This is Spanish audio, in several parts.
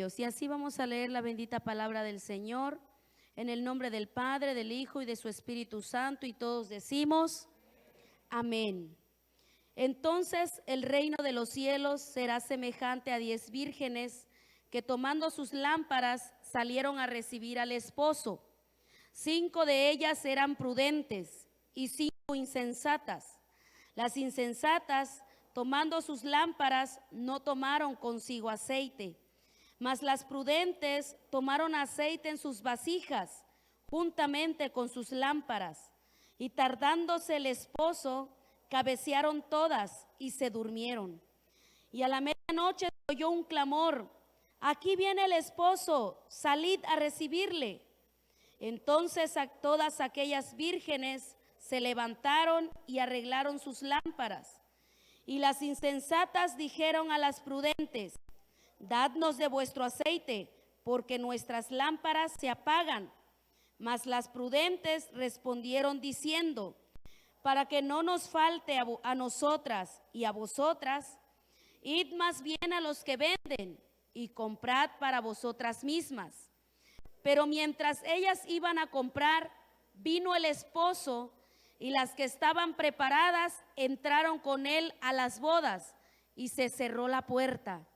Dios. Y así vamos a leer la bendita palabra del Señor en el nombre del Padre, del Hijo y de su Espíritu Santo, y todos decimos amén. Entonces el reino de los cielos será semejante a 10 vírgenes que, tomando sus lámparas, salieron a recibir al esposo. 5 de ellas eran prudentes y 5 insensatas. Las insensatas, tomando sus lámparas, no tomaron consigo aceite, mas las prudentes tomaron aceite en sus vasijas, juntamente con sus lámparas. Y tardándose el esposo, cabecearon todas y se durmieron. Y a la medianoche se oyó un clamor: aquí viene el esposo, salid a recibirle. Entonces todas aquellas vírgenes se levantaron y arreglaron sus lámparas. Y las insensatas dijeron a las prudentes: dadnos de vuestro aceite, porque nuestras lámparas se apagan. Mas las prudentes respondieron diciendo: para que no nos falte a nosotras y a vosotras, id más bien a los que venden y comprad para vosotras mismas. Pero mientras ellas iban a comprar, vino el esposo, y las que estaban preparadas entraron con él a las bodas, y se cerró la puerta.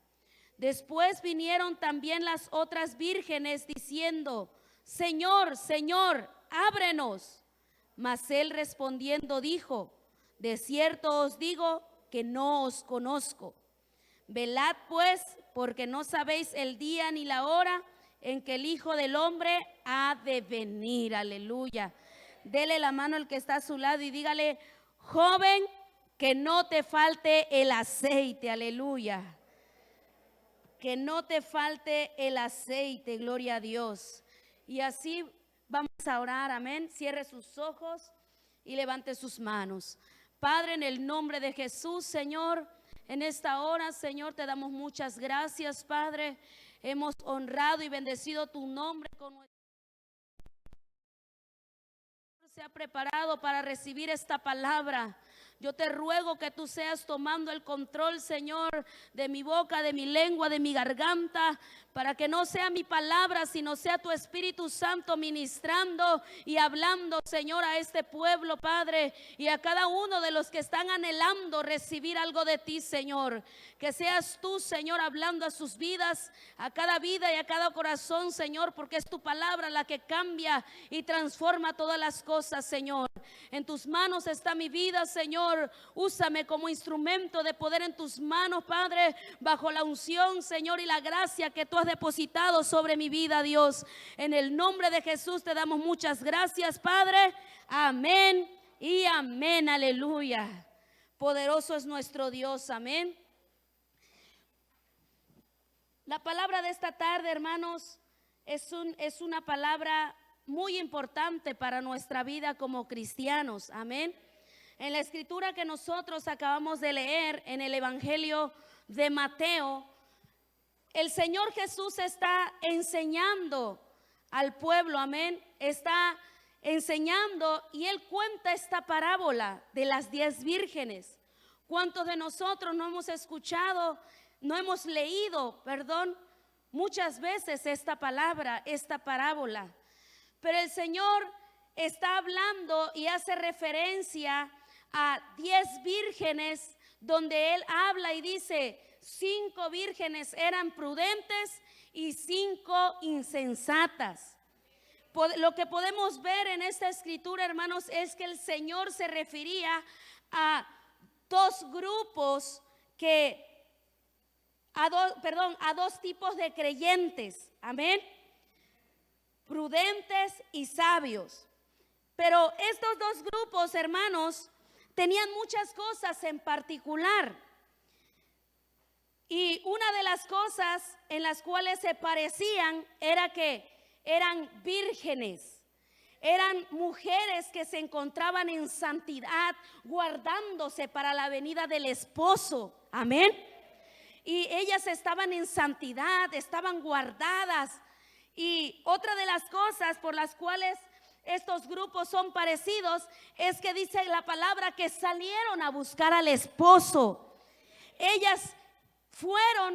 Después vinieron también las otras vírgenes diciendo: Señor, Señor, ábrenos. Mas él respondiendo dijo: de cierto os digo que no os conozco. Velad pues, porque no sabéis el día ni la hora en que el Hijo del Hombre ha de venir. Aleluya. Dele la mano al que está a su lado y dígale: joven, que no te falte el aceite. Aleluya. Que no te falte el aceite, gloria a Dios. Y así vamos a orar, amén. Cierre sus ojos y levante sus manos. Padre, en el nombre de Jesús, Señor, en esta hora, Señor, te damos muchas gracias, Padre. Hemos honrado y bendecido tu nombre con nuestro... Se ha preparado para recibir esta palabra. Yo te ruego que tú seas tomando el control, Señor, de mi boca, de mi lengua, de mi garganta, para que no sea mi palabra, sino sea tu Espíritu Santo ministrando y hablando, Señor, a este pueblo, Padre, y a cada uno de los que están anhelando recibir algo de ti, Señor. Que seas tú, Señor, hablando a sus vidas, a cada vida y a cada corazón, Señor, porque es tu palabra la que cambia y transforma todas las cosas, Señor. En tus manos está mi vida, Señor. Úsame como instrumento de poder en tus manos, Padre, bajo la unción, Señor, y la gracia que tú has depositado sobre mi vida, Dios. En el nombre de Jesús te damos muchas gracias, Padre. Amén y amén. Aleluya. Poderoso es nuestro Dios. Amén. La palabra de esta tarde, hermanos, es una palabra muy importante para nuestra vida como cristianos. Amén. En la escritura que nosotros acabamos de leer en el Evangelio de Mateo, el Señor Jesús está enseñando al pueblo, amén. Está enseñando y Él cuenta esta parábola de las 10 vírgenes. ¿Cuántos de nosotros no hemos escuchado, no hemos leído, muchas veces esta palabra, esta parábola? Pero el Señor está hablando y hace referencia a 10 vírgenes, donde Él habla y dice: 5 vírgenes eran prudentes y 5 insensatas. Lo que podemos ver en esta escritura, hermanos, es que el Señor se refería a dos grupos a dos tipos de creyentes, amén, prudentes y sabios. Pero estos dos grupos, hermanos, tenían muchas cosas en particular. Y una de las cosas en las cuales se parecían era que eran vírgenes. Eran mujeres que se encontraban en santidad, guardándose para la venida del esposo. Amén. Y ellas estaban en santidad, estaban guardadas. Y otra de las cosas por las cuales estos grupos son parecidos es que dice la palabra que salieron a buscar al esposo. Ellas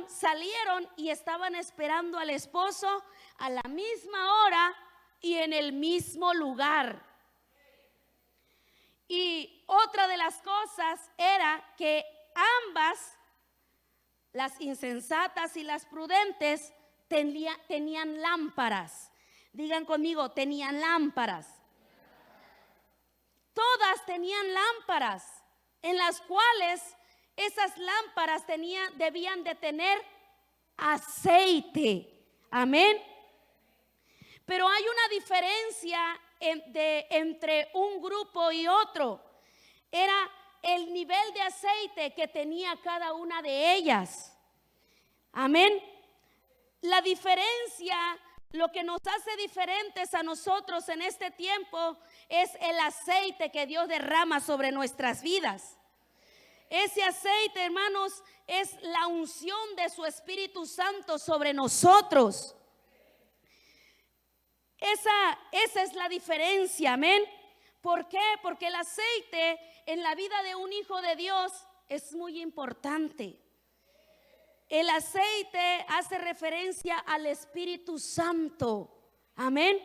salieron y estaban esperando al esposo a la misma hora y en el mismo lugar. Y otra de las cosas era que ambas, las insensatas y las prudentes, tenían lámparas. Digan conmigo, tenían lámparas. Todas tenían lámparas en las cuales esas lámparas debían de tener aceite. Amén. Pero hay una diferencia entre un grupo y otro. Era el nivel de aceite que tenía cada una de ellas. Amén. La diferencia, lo que nos hace diferentes a nosotros en este tiempo, es el aceite que Dios derrama sobre nuestras vidas. Ese aceite, hermanos, es la unción de su Espíritu Santo sobre nosotros. Esa es la diferencia, amén. ¿Por qué? Porque el aceite en la vida de un hijo de Dios es muy importante. El aceite hace referencia al Espíritu Santo, amén.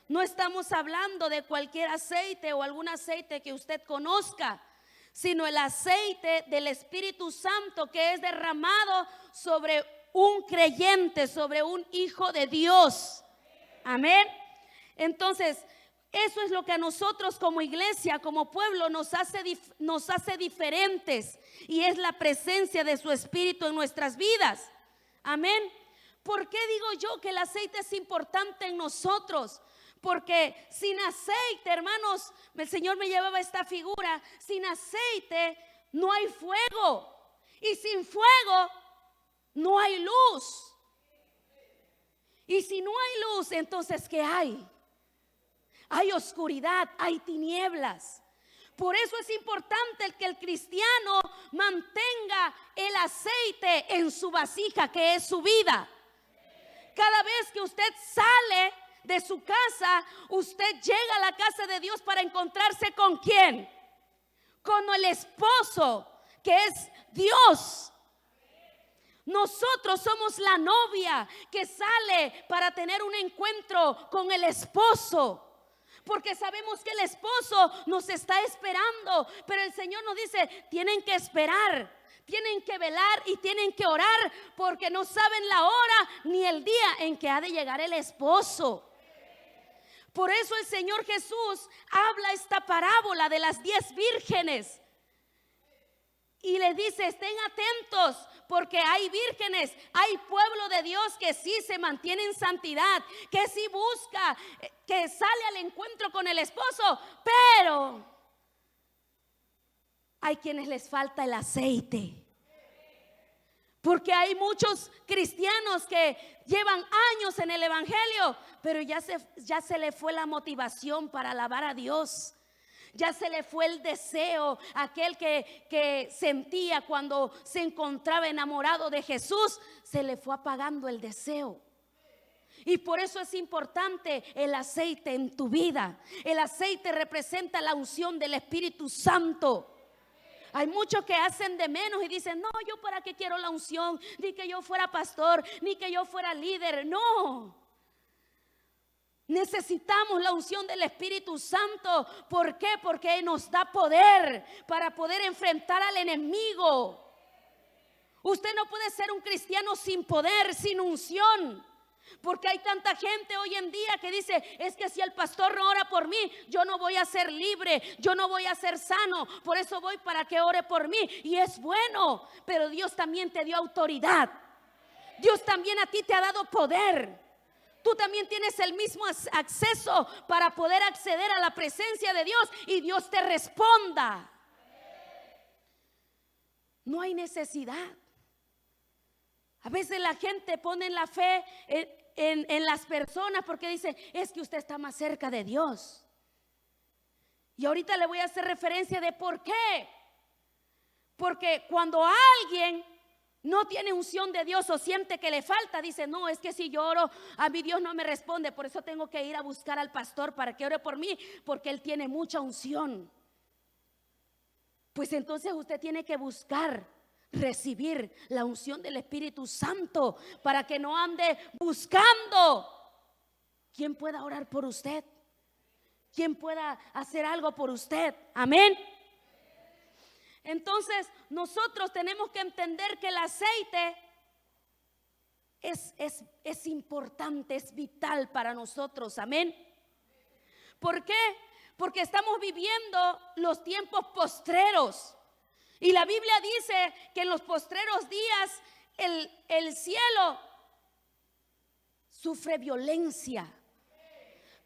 No estamos hablando de cualquier aceite o algún aceite que usted conozca, sino el aceite del Espíritu Santo que es derramado sobre un creyente, sobre un hijo de Dios, amén. Entonces, eso es lo que a nosotros como iglesia, como pueblo, nos hace diferentes, y es la presencia de su Espíritu en nuestras vidas, amén. ¿Por qué digo yo que el aceite es importante en nosotros? Porque sin aceite, hermanos, el Señor me llevaba esta figura, sin aceite no hay fuego, y sin fuego no hay luz. Y si no hay luz, entonces ¿qué hay? Hay oscuridad, hay tinieblas. Por eso es importante que el cristiano mantenga el aceite en su vasija, que es su vida. Cada vez que usted sale de su casa, usted llega a la casa de Dios para encontrarse ¿con quién? Con el esposo, que es Dios. Nosotros somos la novia que sale para tener un encuentro con el esposo, porque sabemos que el esposo nos está esperando. Pero el Señor nos dice, tienen que esperar, tienen que velar y tienen que orar, porque no saben la hora ni el día en que ha de llegar el esposo. Por eso el Señor Jesús habla esta parábola de las 10 vírgenes y les dice, estén atentos, porque hay vírgenes, hay pueblo de Dios que sí se mantiene en santidad, que sí busca, que sale al encuentro con el esposo, pero hay quienes les falta el aceite. Porque hay muchos cristianos que llevan años en el evangelio, pero ya se le fue la motivación para alabar a Dios. Ya se le fue el deseo, aquel que sentía cuando se encontraba enamorado de Jesús, se le fue apagando el deseo. Y por eso es importante el aceite en tu vida. El aceite representa la unción del Espíritu Santo. Hay muchos que hacen de menos y dicen, no, yo para qué quiero la unción, ni que yo fuera pastor, ni que yo fuera líder. No. Necesitamos la unción del Espíritu Santo. ¿Por qué? Porque nos da poder para poder enfrentar al enemigo. Usted no puede ser un cristiano sin poder, sin unción. Porque hay tanta gente hoy en día que dice, es que si el pastor no ora por mí, yo no voy a ser libre, yo no voy a ser sano, por eso voy para que ore por mí. Y es bueno, pero Dios también te dio autoridad. Dios también a ti te ha dado poder. Tú también tienes el mismo acceso para poder acceder a la presencia de Dios y Dios te responda. No hay necesidad. A veces la gente pone la fe en las personas porque dice, es que usted está más cerca de Dios. Y ahorita le voy a hacer referencia de por qué. Porque cuando alguien no tiene unción de Dios o siente que le falta, dice, no, es que si yo oro, a mi Dios no me responde, por eso tengo que ir a buscar al pastor para que ore por mí, porque él tiene mucha unción. Pues entonces usted tiene que buscar recibir la unción del Espíritu Santo para que no ande buscando. ¿Quién pueda orar por usted? ¿Quién pueda hacer algo por usted? Amén. Entonces nosotros tenemos que entender que el aceite es importante, es vital para nosotros. Amén. ¿Por qué? Porque estamos viviendo los tiempos postreros. Y la Biblia dice que en los postreros días el cielo sufre violencia.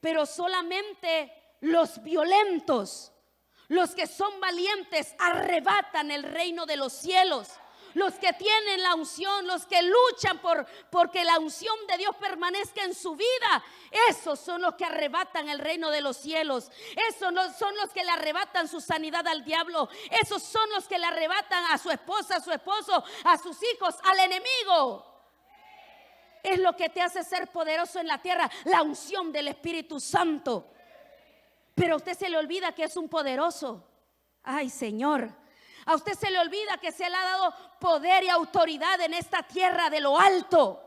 Pero solamente los violentos, los que son valientes, arrebatan el reino de los cielos. Los que tienen la unción, los que luchan porque la unción de Dios permanezca en su vida, esos son los que arrebatan el reino de los cielos. Esos son los que le arrebatan su sanidad al diablo. Esos son los que le arrebatan a su esposa, a su esposo, a sus hijos, al enemigo. Es lo que te hace ser poderoso en la tierra, la unción del Espíritu Santo. Pero a usted se le olvida que es un poderoso. Ay, Señor. A usted se le olvida que se le ha dado poder y autoridad en esta tierra de lo alto.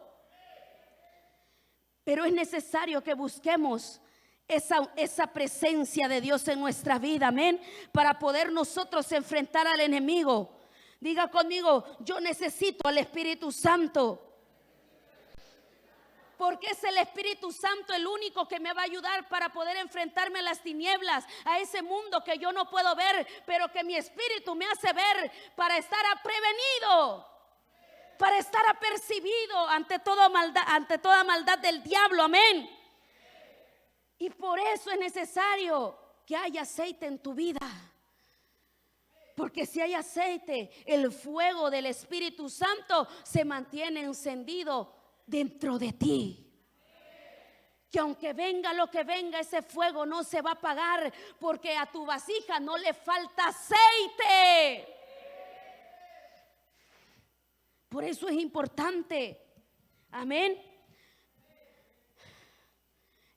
Pero es necesario que busquemos esa presencia de Dios en nuestra vida, amén, para poder nosotros enfrentar al enemigo. Diga conmigo, yo necesito al Espíritu Santo. Porque es el Espíritu Santo el único que me va a ayudar para poder enfrentarme a las tinieblas, a ese mundo que yo no puedo ver, pero que mi espíritu me hace ver, para estar prevenido, para estar apercibido ante toda maldad del diablo, amén. Y por eso es necesario que haya aceite en tu vida. Porque si hay aceite, el fuego del Espíritu Santo se mantiene encendido dentro de ti. Que aunque venga lo que venga, ese fuego no se va a apagar, porque a tu vasija no le falta aceite. Por eso es importante. Amén.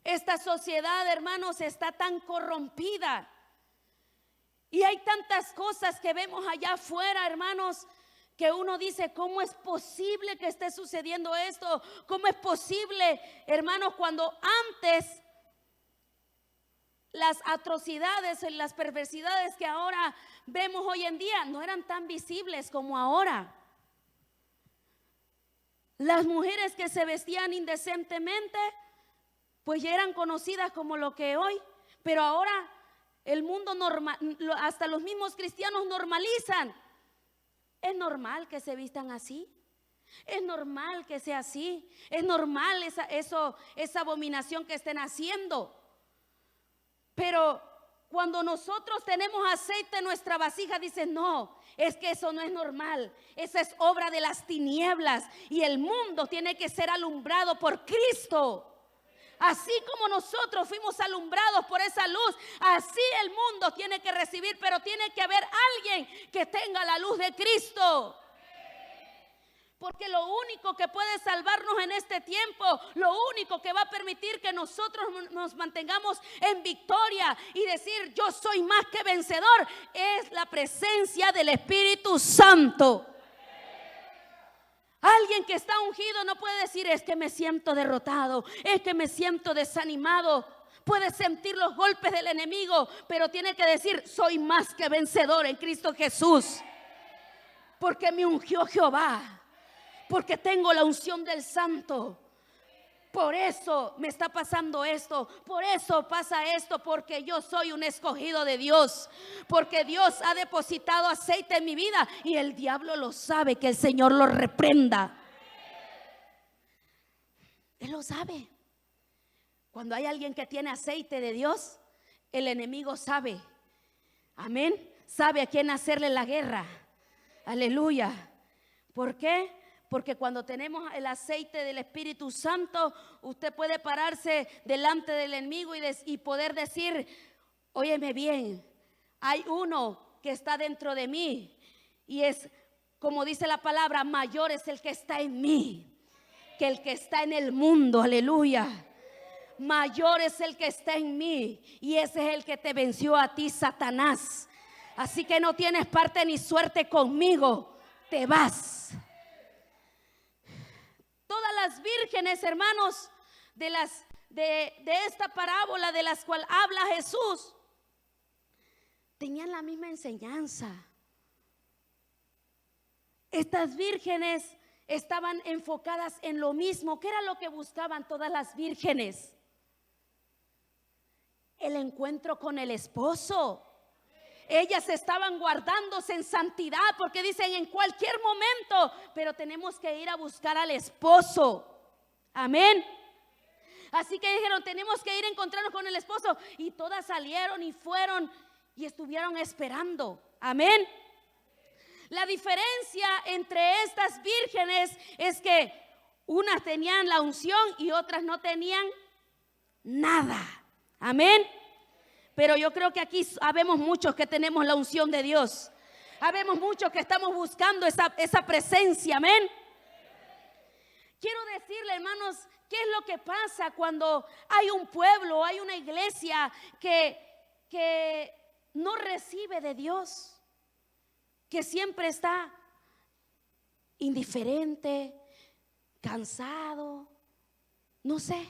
Esta sociedad, hermanos, está tan corrompida. Y hay tantas cosas que vemos allá afuera, hermanos, que uno dice, ¿cómo es posible que esté sucediendo esto? ¿Cómo es posible, hermanos, cuando antes las atrocidades, las perversidades que ahora vemos hoy en día no eran tan visibles como ahora? Las mujeres que se vestían indecentemente, pues ya eran conocidas como lo que hoy, pero ahora el mundo normal, hasta los mismos cristianos normalizan. Es normal que se vistan así. Es normal que sea así. Es normal esa abominación que estén haciendo. Pero cuando nosotros tenemos aceite en nuestra vasija, dicen, no, es que eso no es normal. Esa es obra de las tinieblas. Y el mundo tiene que ser alumbrado por Cristo. Así como nosotros fuimos alumbrados por esa luz, así el mundo tiene que recibir, pero tiene que haber alguien que tenga la luz de Cristo. Porque lo único que puede salvarnos en este tiempo, lo único que va a permitir que nosotros nos mantengamos en victoria y decir yo soy más que vencedor, es la presencia del Espíritu Santo. Alguien que está ungido no puede decir es que me siento derrotado, es que me siento desanimado. Puede sentir los golpes del enemigo, pero tiene que decir soy más que vencedor en Cristo Jesús. Porque me ungió Jehová, porque tengo la unción del Santo. Por eso me está pasando esto, por eso pasa esto, porque yo soy un escogido de Dios, porque Dios ha depositado aceite en mi vida y el diablo lo sabe, que el Señor lo reprenda. Él lo sabe. Cuando hay alguien que tiene aceite de Dios, el enemigo sabe, amén, sabe a quién hacerle la guerra. Aleluya. ¿Por qué? Porque cuando tenemos el aceite del Espíritu Santo, usted puede pararse delante del enemigo y poder decir, óyeme bien, hay uno que está dentro de mí y es, como dice la palabra, mayor es el que está en mí que el que está en el mundo. Aleluya. Mayor es el que está en mí y ese es el que te venció a ti, Satanás. Así que no tienes parte ni suerte conmigo. te vas. Todas las vírgenes, hermanos, de esta parábola de las cuales habla Jesús, tenían la misma enseñanza. Estas vírgenes estaban enfocadas en lo mismo. ¿Qué era lo que buscaban todas las vírgenes? El encuentro con el esposo. Ellas estaban guardándose en santidad porque dicen en cualquier momento, pero tenemos que ir a buscar al esposo. Amén. Así que dijeron, tenemos que ir a encontrarnos con el esposo. Y todas salieron y fueron y estuvieron esperando. Amén. La diferencia entre estas vírgenes es que unas tenían la unción y otras no tenían nada. Amén. Pero yo creo que aquí habemos muchos que tenemos la unción de Dios. Habemos muchos que estamos buscando esa presencia. Amén. Quiero decirle, hermanos, ¿qué es lo que pasa cuando hay un pueblo, hay una iglesia que no recibe de Dios? Que siempre está indiferente, cansado, no sé.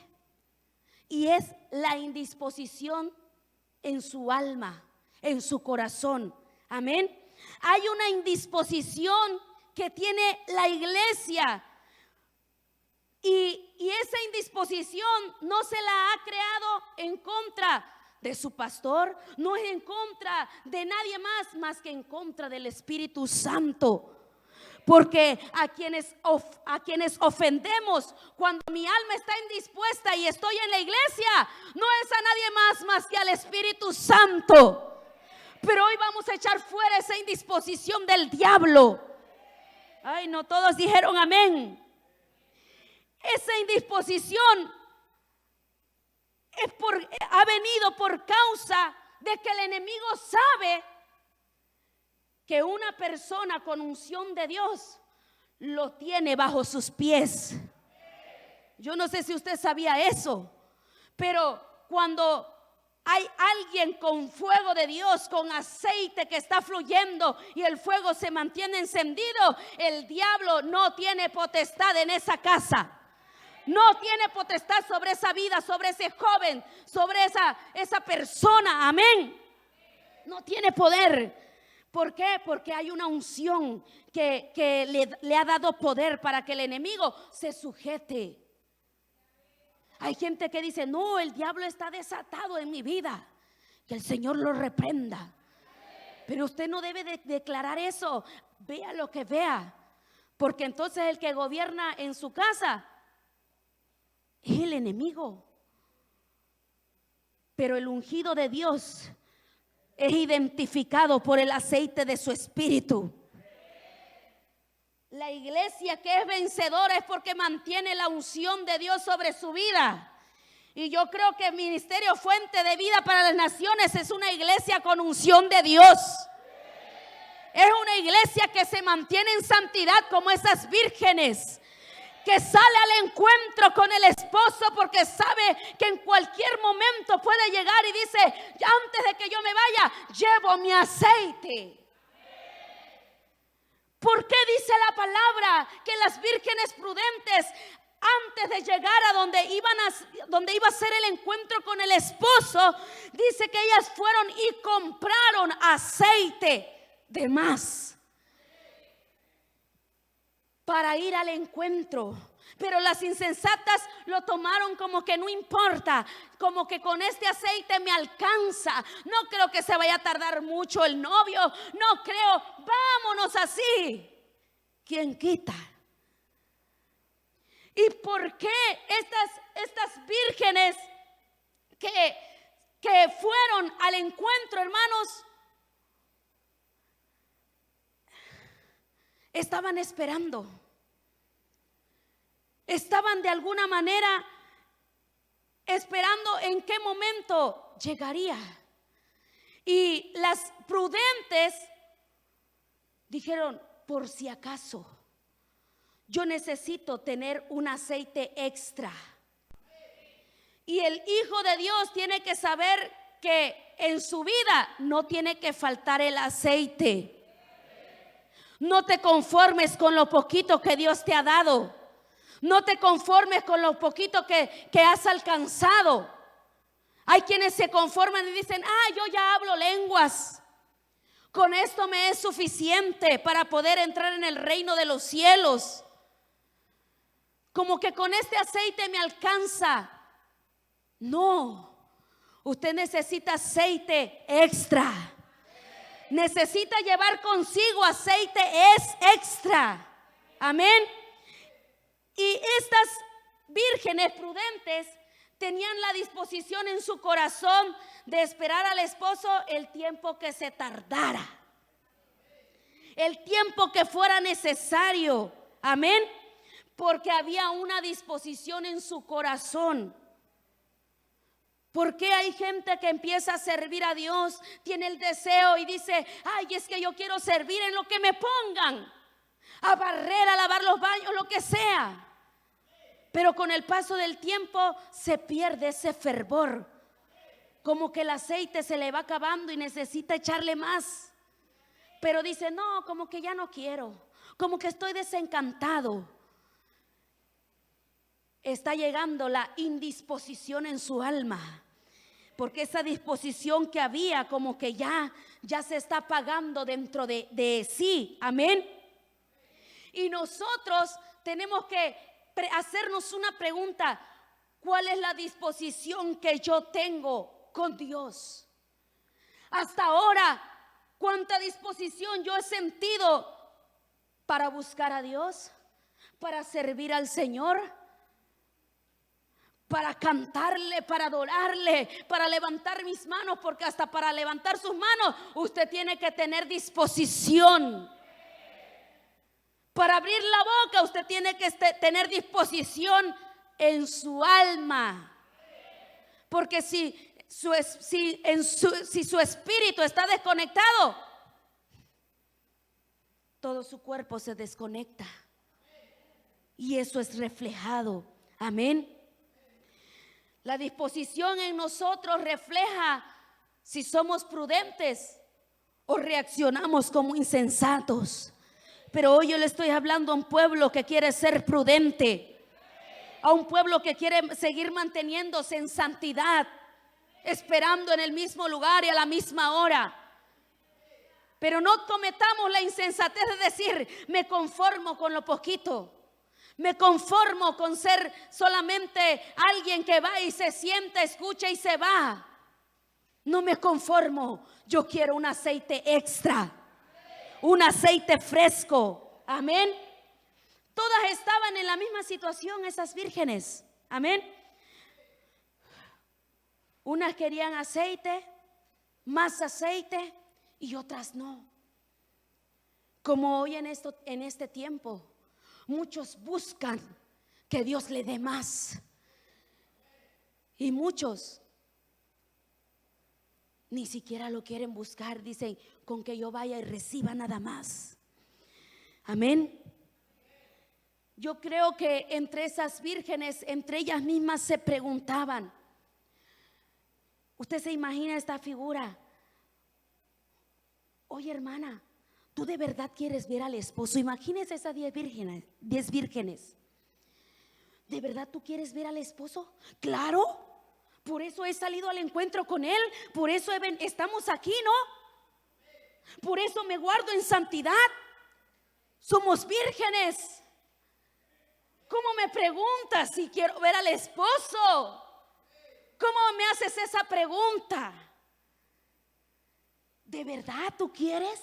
Y es la indisposición en su alma, en su corazón. Amén. Hay una indisposición que tiene la iglesia. Y esa indisposición no se la ha creado en contra de su pastor, no es en contra de nadie más que en contra del Espíritu Santo. Porque a quienes ofendemos cuando mi alma está indispuesta y estoy en la iglesia, no es a nadie más que al Espíritu Santo. Pero hoy vamos a echar fuera esa indisposición del diablo. Ay, no todos dijeron amén. Esa indisposición ha venido por causa de que el enemigo sabe que una persona con unción de Dios lo tiene bajo sus pies. Yo no sé si usted sabía eso, pero cuando hay alguien con fuego de Dios, con aceite que está fluyendo y el fuego se mantiene encendido, el diablo no tiene potestad en esa casa. No tiene potestad sobre esa vida, sobre ese joven, sobre esa persona. Amén. No tiene poder. ¿Por qué? Porque hay una unción que le ha dado poder para que el enemigo se sujete. Hay gente que dice, no, el diablo está desatado en mi vida. Que el Señor lo reprenda. Pero usted no debe de declarar eso. Vea lo que vea. Porque entonces el que gobierna en su casa es el enemigo. Pero el ungido de Dios es identificado por el aceite de su espíritu. La iglesia que es vencedora es porque mantiene la unción de Dios sobre su vida. Y yo creo que el Ministerio Fuente de Vida para las Naciones es una iglesia con unción de Dios. Es una iglesia que se mantiene en santidad como esas vírgenes, que sale al encuentro con el esposo porque sabe que en cualquier momento puede llegar y dice, antes de que yo me vaya, llevo mi aceite. ¿Por qué dice la palabra que las vírgenes prudentes, antes de llegar a donde iba a ser el encuentro con el esposo, dice que ellas fueron y compraron aceite de más para ir al encuentro? Pero las insensatas lo tomaron como que no importa, como que con este aceite me alcanza. No creo que se vaya a tardar mucho el novio, no creo, vámonos así. ¿Quién quita? ¿Y por qué estas vírgenes que fueron al encuentro, hermanos, estaban esperando? Estaban de alguna manera esperando en qué momento llegaría. Y las prudentes dijeron, por si acaso, yo necesito tener un aceite extra. Y el Hijo de Dios tiene que saber que en su vida no tiene que faltar el aceite. No te conformes con lo poquito que Dios te ha dado. No te conformes con lo poquito que has alcanzado. Hay quienes se conforman y dicen: yo ya hablo lenguas. Con esto me es suficiente para poder entrar en el reino de los cielos. Como que con este aceite me alcanza. No, usted necesita aceite extra. Necesita llevar consigo aceite extra. Amén. Y estas vírgenes prudentes tenían la disposición en su corazón de esperar al esposo el tiempo que se tardara, el tiempo que fuera necesario. Amén. Porque había una disposición en su corazón. ¿Por qué hay gente que empieza a servir a Dios, tiene el deseo y dice: es que yo quiero servir en lo que me pongan, a barrer, a lavar los baños, lo que sea? Pero con el paso del tiempo se pierde ese fervor. Como que el aceite se le va acabando y necesita echarle más. Pero dice: no, como que ya no quiero, como que estoy desencantado. Está llegando la indisposición en su alma, porque esa disposición que había como que ya se está apagando dentro de sí. Amén. Y nosotros tenemos que hacernos una pregunta: ¿cuál es la disposición que yo tengo con Dios? Hasta ahora, ¿cuánta disposición yo he sentido para buscar a Dios, para servir al Señor, para cantarle, para adorarle, para levantar mis manos? Porque hasta para levantar sus manos usted tiene que tener disposición. Para abrir la boca usted tiene que tener disposición en su alma. Porque si su espíritu está desconectado, todo su cuerpo se desconecta. Y eso es reflejado. Amén. La disposición en nosotros refleja si somos prudentes o reaccionamos como insensatos. Pero hoy yo le estoy hablando a un pueblo que quiere ser prudente, a un pueblo que quiere seguir manteniéndose en santidad, esperando en el mismo lugar y a la misma hora. Pero no cometamos la insensatez de decir: me conformo con lo poquito. Me conformo con ser solamente alguien que va y se sienta, escucha y se va. No me conformo. Yo quiero un aceite extra, un aceite fresco. Amén. Todas estaban en la misma situación, esas vírgenes. Amén. Unas querían aceite, más aceite, y otras no. Como hoy en este tiempo, muchos buscan que Dios le dé más. Y muchos ni siquiera lo quieren buscar. Dicen: con que yo vaya y reciba nada más. Amén. Yo creo que entre esas vírgenes, entre ellas mismas se preguntaban. Usted se imagina esta figura: oye, hermana, ¿tú de verdad quieres ver al esposo? Imagínese esas 10 vírgenes. ¿De verdad tú quieres ver al esposo? Claro, por eso he salido al encuentro con él. Por eso estamos aquí, ¿no? Por eso me guardo en santidad. Somos vírgenes. ¿Cómo me preguntas si quiero ver al esposo? ¿Cómo me haces esa pregunta? ¿De verdad tú quieres?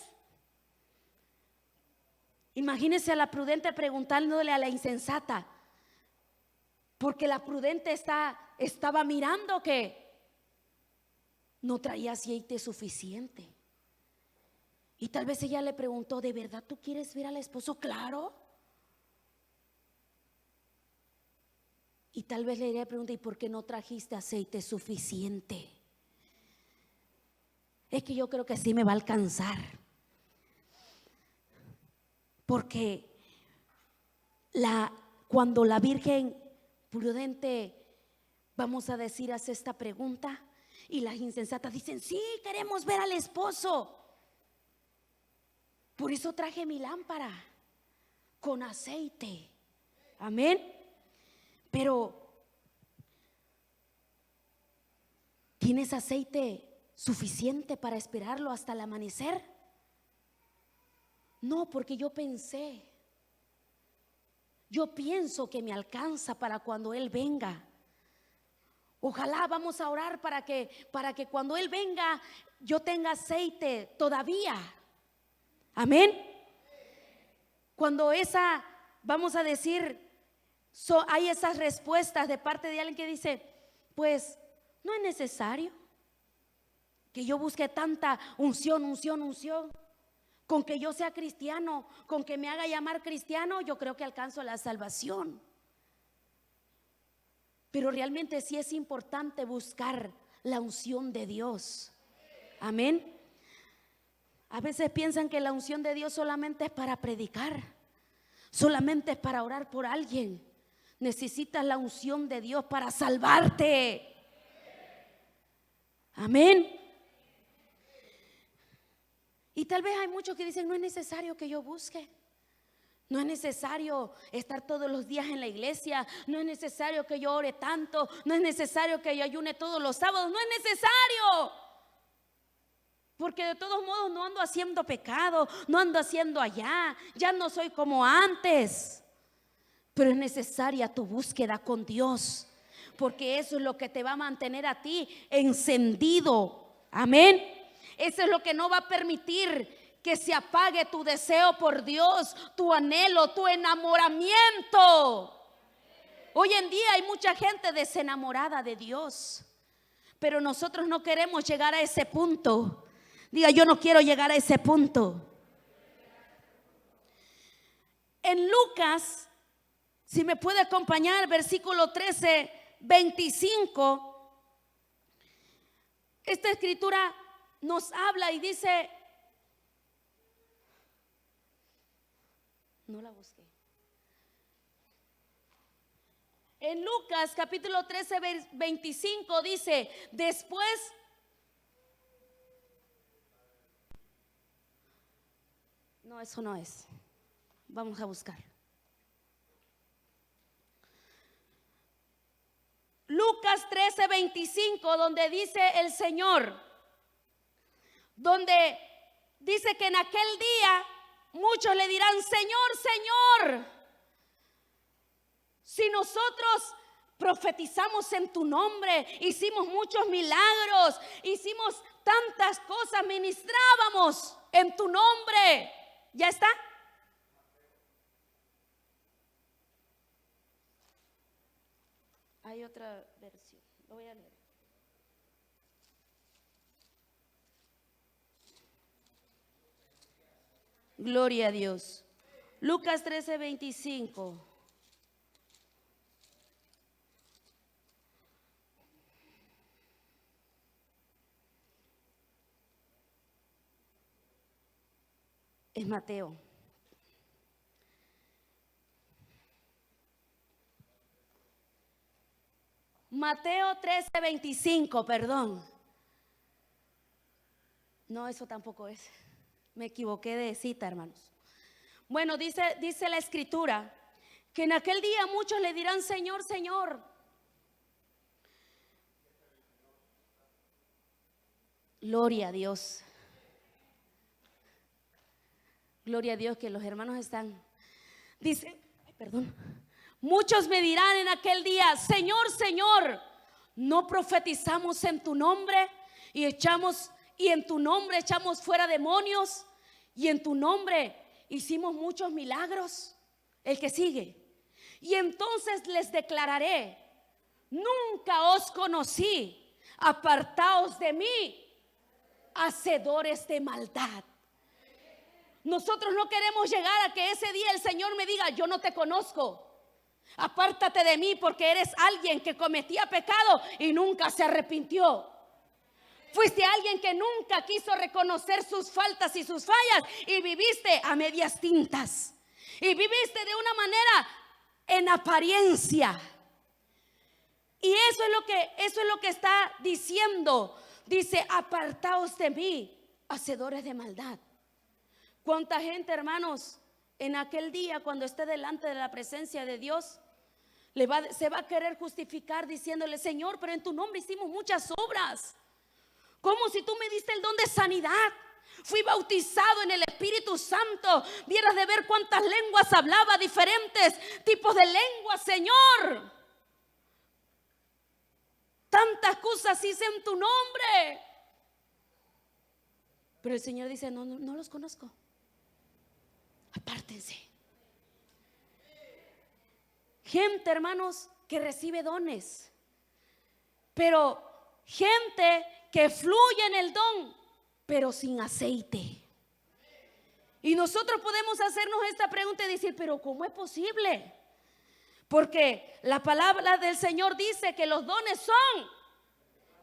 Imagínese a la prudente preguntándole a la insensata, porque la prudente estaba mirando que no traía aceite suficiente. Y tal vez ella le preguntó: ¿de verdad tú quieres ver al esposo? Claro. Y tal vez le pregunté: ¿y por qué no trajiste aceite suficiente? Es que yo creo que sí me va a alcanzar. Porque cuando la Virgen prudente, vamos a decir, hace esta pregunta, y las insensatas dicen: sí, queremos ver al esposo. Por eso traje mi lámpara con aceite. Amén. Pero ¿tienes aceite suficiente para esperarlo hasta el amanecer? No, porque yo pienso que me alcanza para cuando Él venga. Ojalá vamos a orar para que cuando Él venga yo tenga aceite todavía. Amén. Cuando vamos a decir, hay esas respuestas de parte de alguien que dice, pues no es necesario que yo busque tanta unción. Con que yo sea cristiano, con que me haga llamar cristiano, yo creo que alcanzo la salvación. Pero realmente sí es importante buscar la unción de Dios. Amén. A veces piensan que la unción de Dios solamente es para predicar, solamente es para orar por alguien. Necesitas la unción de Dios para salvarte. Amén. Y tal vez hay muchos que dicen, no es necesario que yo busque. No es necesario estar todos los días en la iglesia. No es necesario que yo ore tanto. No es necesario que yo ayune todos los sábados. No es necesario. Porque de todos modos no ando haciendo pecado. No ando haciendo allá. Ya no soy como antes. Pero es necesaria tu búsqueda con Dios. Porque eso es lo que te va a mantener a ti encendido. Amén. Eso es lo que no va a permitir que se apague tu deseo por Dios, tu anhelo, tu enamoramiento. Hoy en día hay mucha gente desenamorada de Dios, pero nosotros no queremos llegar a ese punto. Diga, yo no quiero llegar a ese punto. En Lucas, si me puede acompañar, versículo 13, 25, esta escritura nos habla y dice, no la busqué. En Lucas capítulo 13, 25 dice, después no, eso no es. Vamos a buscar. Lucas 13, 25, donde dice el Señor, donde dice que en aquel día muchos le dirán, Señor, Señor, si nosotros profetizamos en tu nombre, hicimos muchos milagros, hicimos tantas cosas, ministrábamos en tu nombre. ¿Ya está? Hay otra versión, lo voy a leer. Gloria a Dios. Lucas 13, 25. Es Mateo. Mateo 13, 25, perdón. No, eso tampoco es. Me equivoqué de cita, hermanos. Bueno, dice la escritura que en aquel día muchos le dirán, Señor, Señor. Gloria a Dios. Gloria a Dios que los hermanos están. Dice, perdón. Muchos me dirán en aquel día, Señor, Señor, ¿no profetizamos en tu nombre y en tu nombre echamos fuera demonios y en tu nombre hicimos muchos milagros? El que sigue. Y entonces les declararé, nunca os conocí, apartaos de mí, hacedores de maldad. Nosotros no queremos llegar a que ese día el Señor me diga, yo no te conozco. Apártate de mí porque eres alguien que cometía pecado y nunca se arrepintió. Fuiste alguien que nunca quiso reconocer sus faltas y sus fallas y viviste a medias tintas. Y viviste de una manera en apariencia. Y eso es lo que está diciendo. Dice, apartaos de mí, hacedores de maldad. ¿Cuánta gente, hermanos, en aquel día cuando esté delante de la presencia de Dios se va a querer justificar diciéndole: Señor, pero en tu nombre hicimos muchas obras, como si tú me diste el don de sanidad, fui bautizado en el Espíritu Santo, vieras de ver cuántas lenguas hablaba, diferentes tipos de lenguas, Señor, tantas cosas hice en tu nombre. Pero el Señor dice: no los conozco, apártense. Gente, hermanos, que recibe dones, pero gente que fluye en el don, pero sin aceite. Y nosotros podemos hacernos esta pregunta y decir: pero ¿cómo es posible? Porque la palabra del Señor dice que los dones son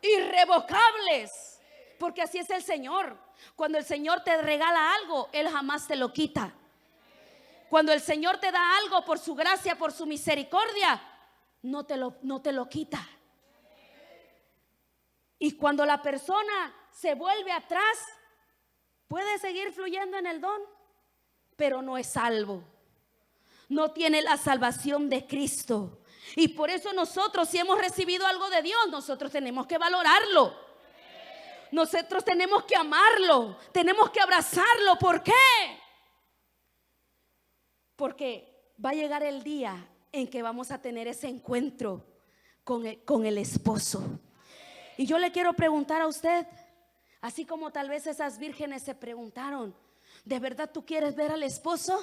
irrevocables, porque así es el Señor. Cuando el Señor te regala algo, Él jamás te lo quita. Cuando el Señor te da algo por su gracia, por su misericordia, no te lo quita. Y cuando la persona se vuelve atrás, puede seguir fluyendo en el don, pero no es salvo. No tiene la salvación de Cristo. Y por eso nosotros, si hemos recibido algo de Dios, nosotros tenemos que valorarlo. Nosotros tenemos que amarlo, tenemos que abrazarlo. ¿Por qué? Porque va a llegar el día en que vamos a tener ese encuentro con el esposo. Y yo le quiero preguntar a usted, así como tal vez esas vírgenes se preguntaron: ¿de verdad tú quieres ver al esposo?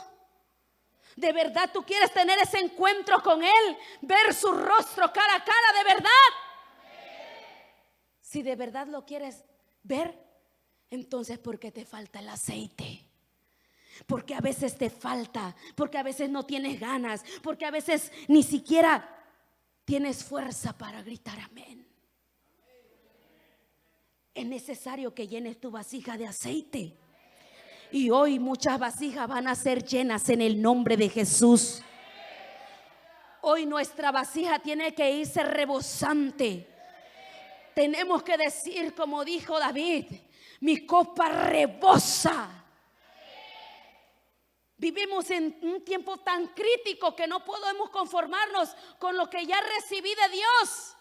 ¿De verdad tú quieres tener ese encuentro con él? Ver su rostro cara a cara, ¿de verdad? Si de verdad lo quieres ver, entonces ¿por qué te falta el aceite? Porque a veces te falta, porque a veces no tienes ganas, porque a veces ni siquiera tienes fuerza para gritar amén. Es necesario que llenes tu vasija de aceite. Y hoy muchas vasijas van a ser llenas en el nombre de Jesús. Hoy nuestra vasija tiene que irse rebosante. Tenemos que decir como dijo David: mi copa rebosa. Vivimos en un tiempo tan crítico que no podemos conformarnos con lo que ya recibí de Dios.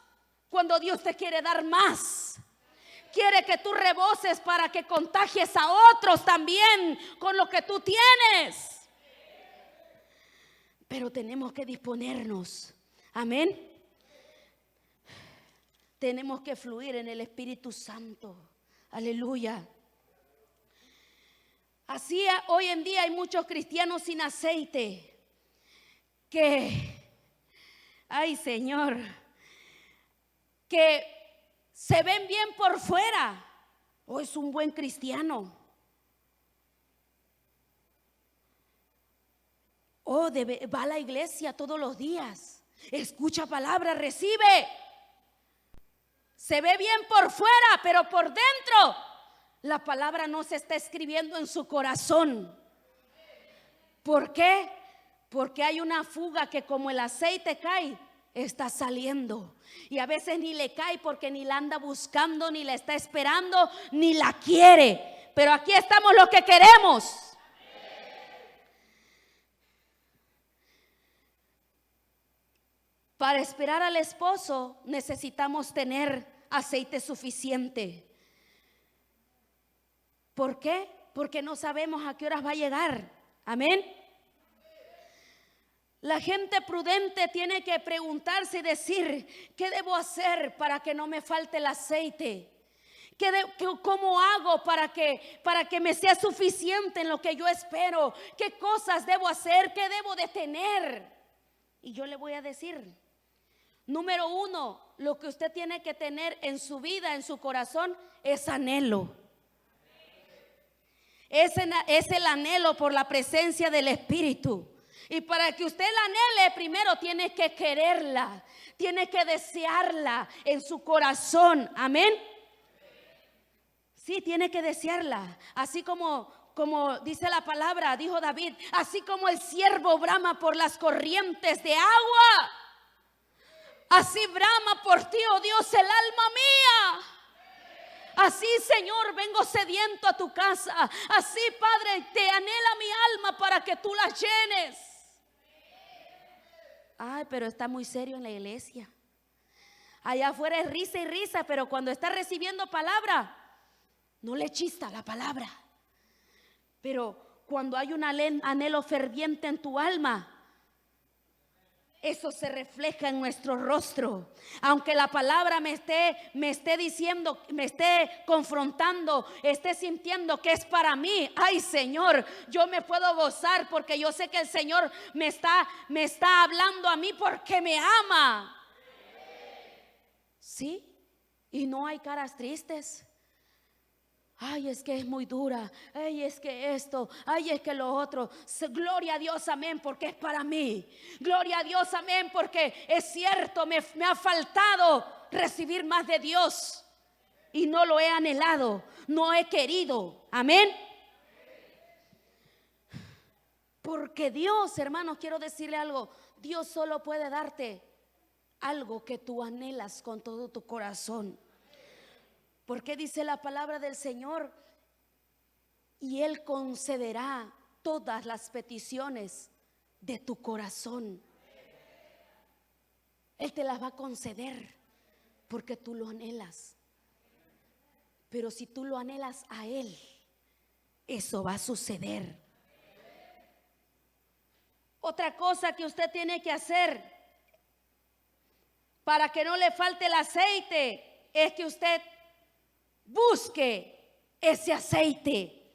Cuando Dios te quiere dar más, quiere que tú reboses para que contagies a otros también con lo que tú tienes. Pero tenemos que disponernos, amén. Tenemos que fluir en el Espíritu Santo, aleluya. Así hoy en día hay muchos cristianos sin aceite que, ay Señor, que se ven bien por fuera. O es un buen cristiano, o va a la iglesia todos los días, escucha palabra, recibe. Se ve bien por fuera, pero por dentro la palabra no se está escribiendo en su corazón. ¿Por qué? Porque hay una fuga que como el aceite cae, está saliendo. Y a veces ni le cae porque ni la anda buscando, ni la está esperando, ni la quiere. Pero aquí estamos los que queremos. Para esperar al esposo necesitamos tener aceite suficiente. ¿Por qué? Porque no sabemos a qué horas va a llegar. Amén. La gente prudente tiene que preguntarse y decir: ¿qué debo hacer para que no me falte el aceite? ¿Cómo hago para que me sea suficiente en lo que yo espero? ¿Qué cosas debo hacer? ¿Qué debo de tener? Y yo le voy a decir: número 1, lo que usted tiene que tener en su vida, en su corazón, es anhelo. Es el anhelo por la presencia del Espíritu. Y para que usted la anhele, primero tiene que quererla, tiene que desearla en su corazón. Amén. Sí, tiene que desearla. Así como dice la palabra, dijo David: así como el ciervo brama por las corrientes de agua, así brama por ti, oh Dios, el alma mía. Así, Señor, vengo sediento a tu casa. Así, Padre, te anhela mi alma para que tú la llenes. Ay, pero está muy serio en la iglesia. Allá afuera es risa y risa, pero cuando está recibiendo palabra, no le chista la palabra. Pero cuando hay un anhelo ferviente en tu alma, eso se refleja en nuestro rostro. Aunque la palabra me esté diciendo, me esté confrontando, esté sintiendo que es para mí. Ay, Señor, yo me puedo gozar porque yo sé que el Señor me está hablando a mí porque me ama. ¿Sí? Y no hay caras tristes. Ay, es que es muy dura. Ay, es que esto. Ay, es que lo otro. Gloria a Dios, amén, porque es para mí. Gloria a Dios, amén, porque es cierto, me ha faltado recibir más de Dios. Y no lo he anhelado, no he querido. Amén. Porque Dios, hermanos, quiero decirle algo. Dios solo puede darte algo que tú anhelas con todo tu corazón. Porque dice la palabra del Señor, y Él concederá todas las peticiones de tu corazón. Él te las va a conceder porque tú lo anhelas. Pero si tú lo anhelas a Él, eso va a suceder. Otra cosa que usted tiene que hacer para que no le falte el aceite es que usted busque ese aceite.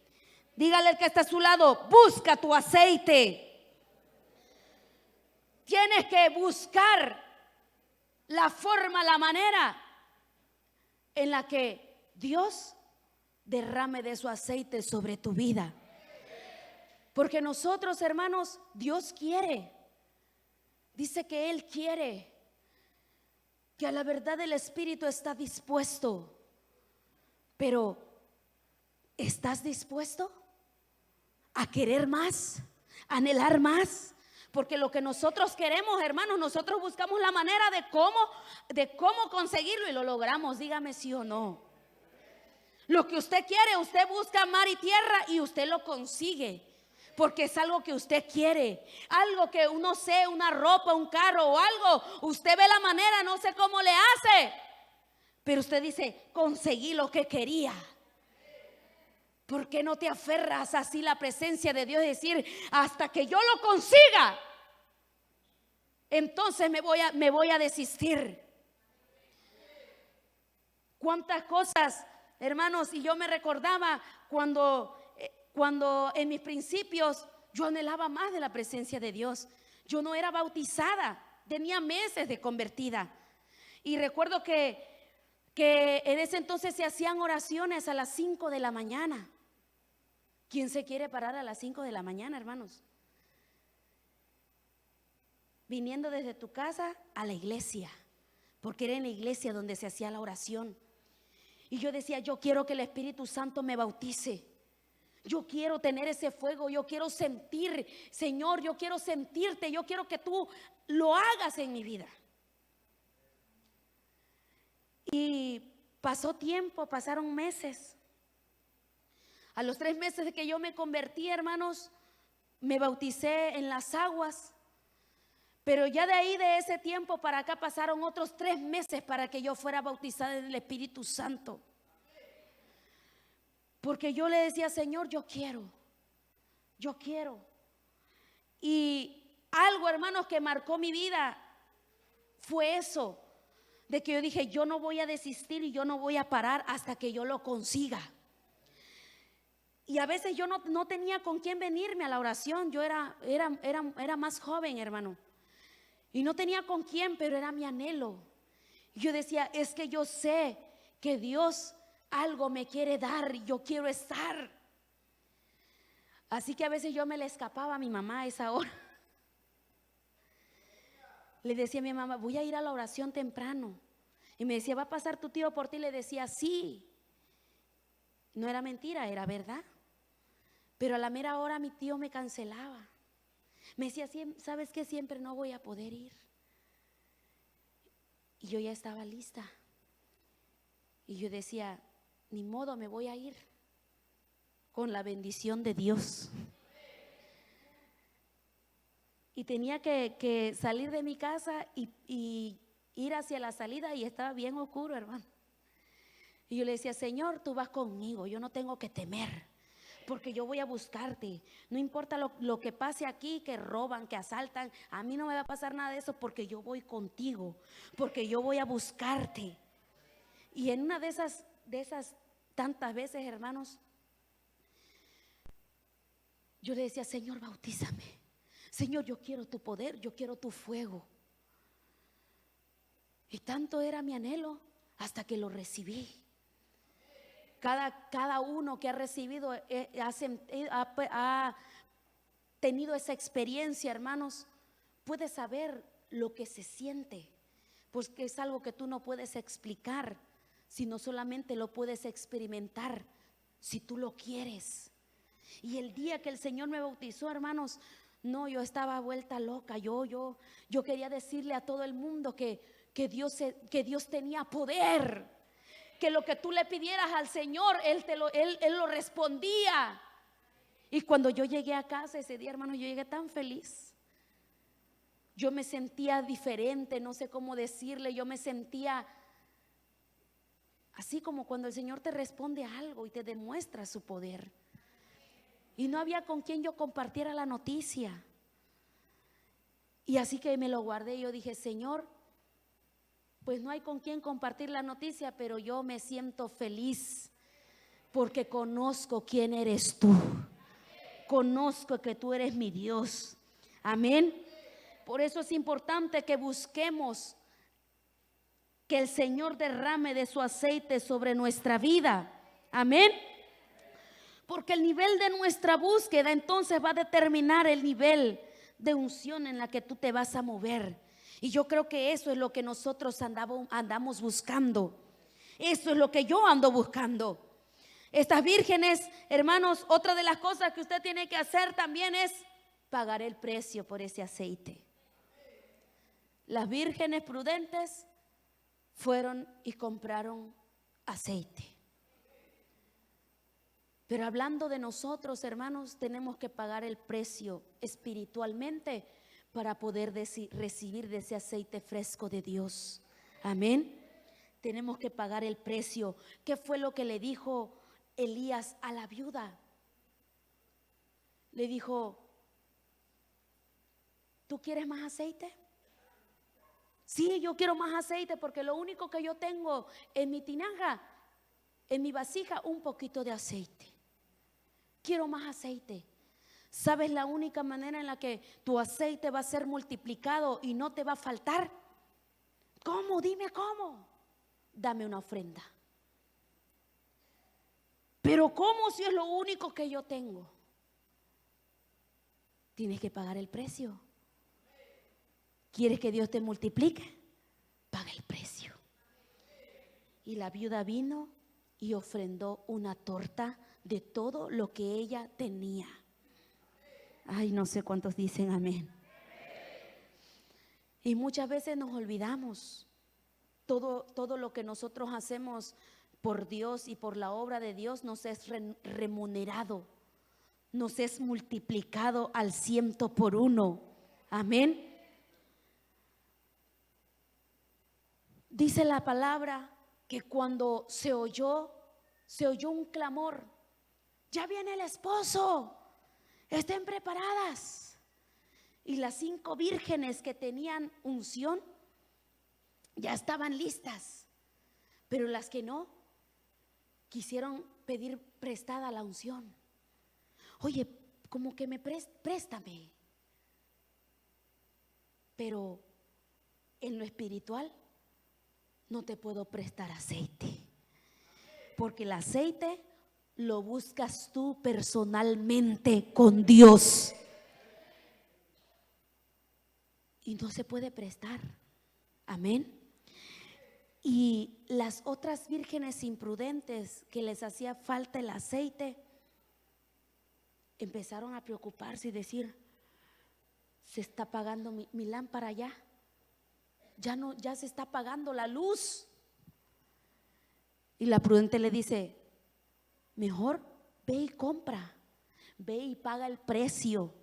Dígale al que está a su lado, busca tu aceite. Tienes que buscar la forma, la manera en la que Dios derrame de su aceite sobre tu vida. Porque nosotros, hermanos, Dios quiere. Dice que Él quiere. Que a la verdad el Espíritu está dispuesto. Pero, ¿estás dispuesto a querer más? ¿A anhelar más? Porque lo que nosotros queremos, hermanos, nosotros buscamos la manera de cómo conseguirlo y lo logramos. Dígame sí o no. Lo que usted quiere, usted busca mar y tierra y usted lo consigue. Porque es algo que usted quiere. Algo que uno sé, una ropa, un carro o algo. Usted ve la manera, no sé cómo le hace. Pero usted dice, conseguí lo que quería. ¿Por qué no te aferras así la presencia de Dios y decir, hasta que yo lo consiga, entonces me voy a desistir? Cuántas cosas, hermanos, y yo me recordaba cuando en mis principios yo anhelaba más de la presencia de Dios. Yo no era bautizada, tenía meses de convertida. Y recuerdo que en ese entonces se hacían oraciones a las 5 de la mañana. ¿Quién se quiere parar a las 5 de la mañana, hermanos? Viniendo desde tu casa a la iglesia, porque era en la iglesia donde se hacía la oración. Y yo decía, yo quiero que el Espíritu Santo me bautice. Yo quiero tener ese fuego, yo quiero sentir, Señor, yo quiero sentirte, yo quiero que tú lo hagas en mi vida. Y pasó tiempo, pasaron meses. A los 3 meses de que yo me convertí, hermanos, me bauticé en las aguas. Pero ya de ahí, de ese tiempo para acá, pasaron otros 3 meses para que yo fuera bautizada en el Espíritu Santo. Porque yo le decía, Señor, yo quiero. Y algo, hermanos, que marcó mi vida fue eso, de que yo dije, yo no voy a desistir y yo no voy a parar hasta que yo lo consiga. Y a veces yo no tenía con quién venirme a la oración. Yo era más joven, hermano, y no tenía con quién, pero era mi anhelo. Yo decía, es que yo sé que Dios algo me quiere dar y yo quiero estar. Así que a veces yo me le escapaba a mi mamá a esa hora. Le decía a mi mamá, voy a ir a la oración temprano. Y me decía, ¿va a pasar tu tío por ti? Le decía, sí. No era mentira, era verdad. Pero a la mera hora mi tío me cancelaba. Me decía, ¿sabes qué? Siempre no voy a poder ir. Y yo ya estaba lista. Y yo decía, ni modo, me voy a ir con la bendición de Dios. Y tenía que salir de mi casa y ir hacia la salida, y estaba bien oscuro, hermano. Y yo le decía: Señor, tú vas conmigo, yo no tengo que temer, porque yo voy a buscarte. No importa lo que pase aquí, que roban, que asaltan, a mí no me va a pasar nada de eso, porque yo voy contigo, porque yo voy a buscarte. Y en una de esas tantas veces, hermanos, yo le decía: Señor, bautízame. Señor, yo quiero tu poder, yo quiero tu fuego. Y tanto era mi anhelo hasta que lo recibí. Cada uno que ha recibido ha tenido esa experiencia, hermanos, puede saber lo que se siente, pues que es algo que tú no puedes explicar, sino solamente lo puedes experimentar si tú lo quieres. Y el día que el Señor me bautizó, hermanos, no, yo estaba vuelta loca. Yo quería decirle a todo el mundo que Dios tenía poder, que lo que tú le pidieras al Señor, Él lo respondía. Y cuando yo llegué a casa ese día, hermano, yo llegué tan feliz. Yo me sentía diferente, no sé cómo decirle. Yo me sentía así como cuando el Señor te responde a algo y te demuestra su poder. Y no había con quien yo compartiera la noticia. Y así que me lo guardé. Yo dije: Señor, pues no hay con quien compartir la noticia, pero yo me siento feliz porque conozco quién eres tú. Conozco que tú eres mi Dios. Amén. Por eso es importante que busquemos que el Señor derrame de su aceite sobre nuestra vida. Amén. Porque el nivel de nuestra búsqueda entonces va a determinar el nivel de unción en la que tú te vas a mover. Y yo creo que eso es lo que nosotros andamos buscando. Eso es lo que yo ando buscando. Estas vírgenes, hermanos, otra de las cosas que usted tiene que hacer también es pagar el precio por ese aceite. Las vírgenes prudentes fueron y compraron aceite. Pero hablando de nosotros, hermanos, tenemos que pagar el precio espiritualmente para poder recibir de ese aceite fresco de Dios. Amén. Tenemos que pagar el precio. ¿Qué fue lo que le dijo Elías a la viuda? Le dijo: ¿tú quieres más aceite? Sí, yo quiero más aceite, porque lo único que yo tengo en mi tinaja, en mi vasija, un poquito de aceite. Quiero más aceite. ¿Sabes la única manera en la que tu aceite va a ser multiplicado y no te va a faltar? ¿Cómo? Dime cómo. Dame una ofrenda. Pero ¿cómo si es lo único que yo tengo? Tienes que pagar el precio. ¿Quieres que Dios te multiplique? Paga el precio. Y la viuda vino y ofrendó una torta de todo lo que ella tenía. Ay, no sé cuántos dicen amén. Y muchas veces nos olvidamos. Todo lo que nosotros hacemos por Dios y por la obra de Dios nos es remunerado, nos es multiplicado al 100 por 1. Amén. Dice la palabra que cuando se oyó un clamor: ya viene el esposo, estén preparadas. Y las 5 vírgenes que tenían unción ya estaban listas, pero las que no quisieron pedir prestada la unción. Oye, como que me préstame. Pero en lo espiritual no te puedo prestar aceite, porque el aceite lo buscas tú personalmente con Dios y no se puede prestar. Amén. Y las otras vírgenes imprudentes que les hacía falta el aceite empezaron a preocuparse y decir: se está apagando mi lámpara ya se está apagando la luz. Y la prudente le dice: mejor ve y compra, ve y paga el precio.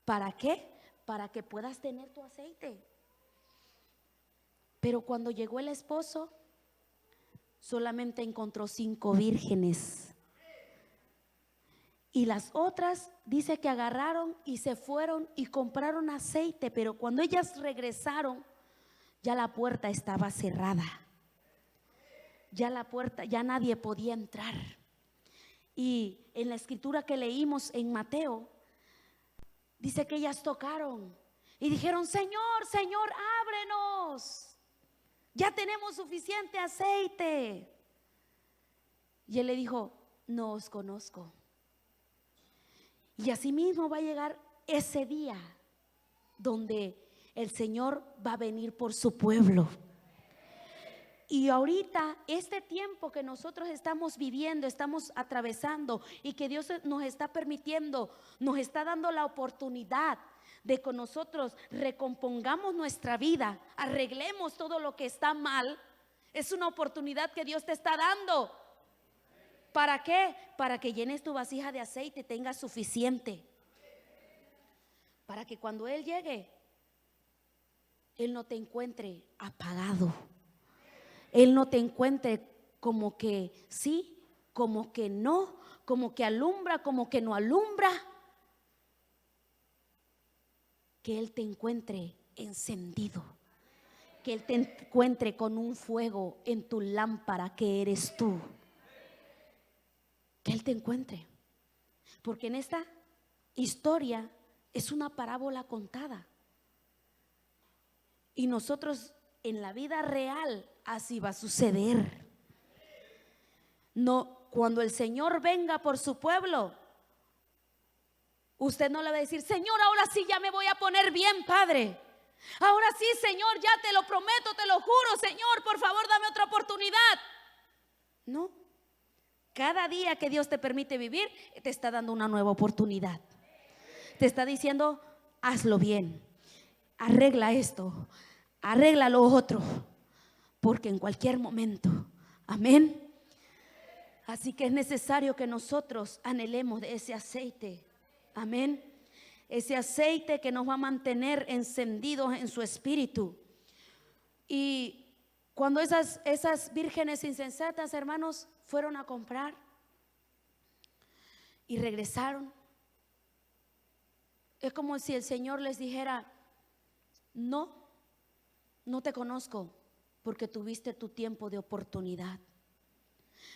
¿Para qué? Para que puedas tener tu aceite. Pero cuando llegó el esposo, solamente encontró 5 vírgenes. Y las otras, dice que agarraron y se fueron y compraron aceite. Pero cuando ellas regresaron, ya la puerta estaba cerrada. Ya la puerta, ya nadie podía entrar. Y en la escritura que leímos en Mateo, dice que ellas tocaron y dijeron: Señor, Señor, ábrenos, ya tenemos suficiente aceite. Y él le dijo: no os conozco. Y así mismo va a llegar ese día donde el Señor va a venir por su pueblo. Y ahorita, este tiempo que nosotros estamos viviendo, estamos atravesando, y que Dios nos está permitiendo, nos está dando la oportunidad de que nosotros recompongamos nuestra vida, arreglemos todo lo que está mal. Es una oportunidad que Dios te está dando. ¿Para qué? Para que llenes tu vasija de aceite y tengas suficiente. Para que cuando Él llegue, Él no te encuentre apagado. Él no te encuentre como que sí, como que no, como que alumbra, como que no alumbra. Que Él te encuentre encendido. Que Él te encuentre con un fuego en tu lámpara que eres tú. Que Él te encuentre. Porque en esta historia es una parábola contada. Y nosotros en la vida real así va a suceder. No, cuando el Señor venga por su pueblo, usted no le va a decir: Señor, ahora sí ya me voy a poner bien, Padre. Ahora sí, Señor, ya te lo prometo, te lo juro, Señor, por favor, dame otra oportunidad. No. Cada día que Dios te permite vivir, te está dando una nueva oportunidad. Te está diciendo: hazlo bien, arregla esto, arregla lo otro, porque en cualquier momento, amén. Así que es necesario que nosotros anhelemos de ese aceite, amén. Ese aceite que nos va a mantener encendidos en su espíritu. Y cuando esas vírgenes insensatas, hermanos, fueron a comprar y regresaron, es como si el Señor les dijera: no te conozco, porque tuviste tu tiempo de oportunidad.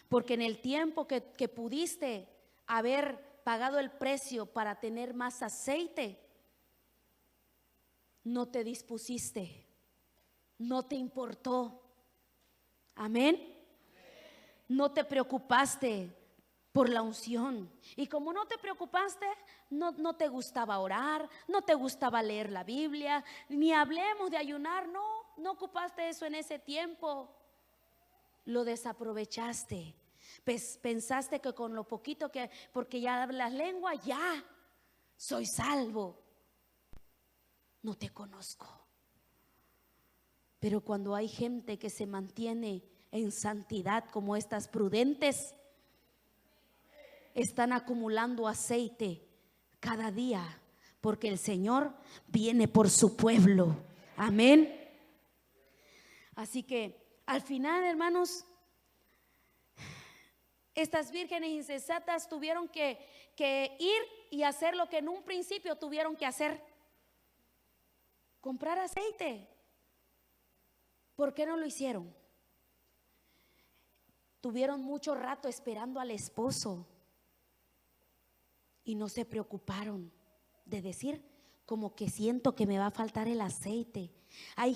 Porque en el tiempo que pudiste haber pagado el precio para tener más aceite, no te dispusiste, no te importó. Amén. No te preocupaste por la unción. Y como no te preocupaste, no te gustaba orar, no te gustaba leer la Biblia, ni hablemos de ayunar. No ocupaste eso en ese tiempo. Lo desaprovechaste. Pensaste que con lo poquito que, porque ya hablas lengua, ya soy salvo. No te conozco. Pero cuando hay gente que se mantiene en santidad, como estas prudentes, están acumulando aceite cada día, porque el Señor viene por su pueblo. Amén. Así que al final, hermanos, estas vírgenes insensatas tuvieron que ir y hacer lo que en un principio tuvieron que hacer: comprar aceite. ¿Por qué no lo hicieron? Tuvieron mucho rato esperando al esposo y no se preocuparon de decir: como que siento que me va a faltar el aceite. Hay